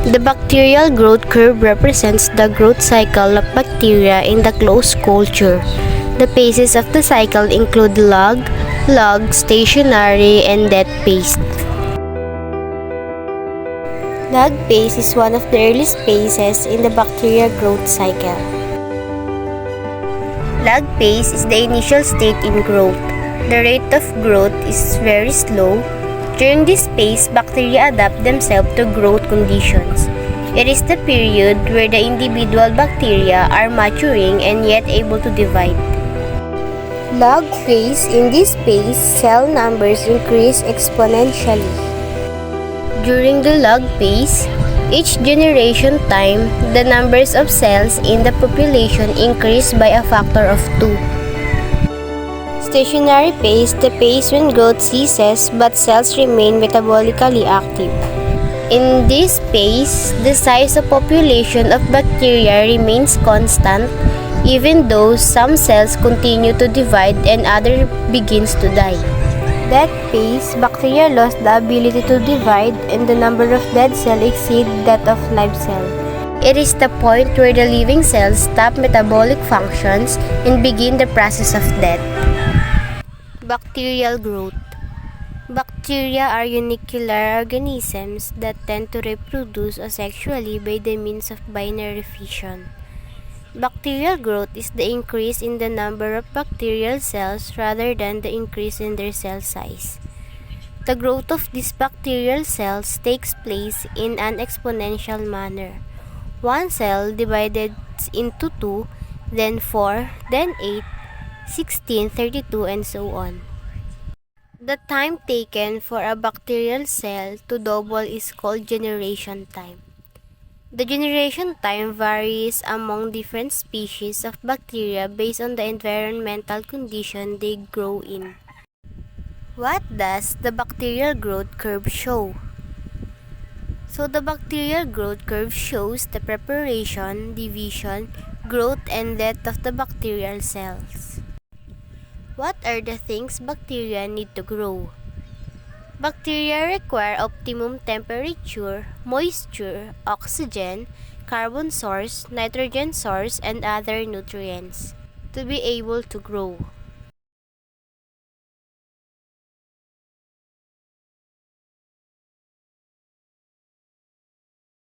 The bacterial growth curve represents the growth cycle of bacteria in the closed culture. The phases of the cycle include log, stationary, and death phase. Log phase is one of the earliest phases in the bacterial growth cycle. Log phase is the initial state in growth. The rate of growth is very slow. During this phase, bacteria adapt themselves to growth conditions. It is the period where the individual bacteria are maturing and yet able to divide. Log phase. In this phase, cell numbers increase exponentially. During the log phase, each generation time, the numbers of cells in the population increase by a factor of 2. Stationary phase, the phase when growth ceases but cells remain metabolically active. In this phase, the size of population of bacteria remains constant even though some cells continue to divide and others begins to die. Death phase, bacteria lost the ability to divide and the number of dead cells exceed that of live cells. It is the point where the living cells stop metabolic functions and begin the process of death. Bacterial growth. Bacteria are unicellular organisms that tend to reproduce asexually by the means of binary fission. Bacterial growth is the increase in the number of bacterial cells rather than the increase in their cell size. The growth of these bacterial cells takes place in an exponential manner. One cell divided into 2, then 4, then 8, 16, 32, and so on. The time taken for a bacterial cell to double is called generation time. The generation time varies among different species of bacteria based on the environmental condition they grow in. What does the bacterial growth curve show? So the bacterial growth curve shows the preparation, division, growth, and death of the bacterial cells. What are the things bacteria need to grow? Bacteria require optimum temperature, moisture, oxygen, carbon source, nitrogen source, and other nutrients to be able to grow.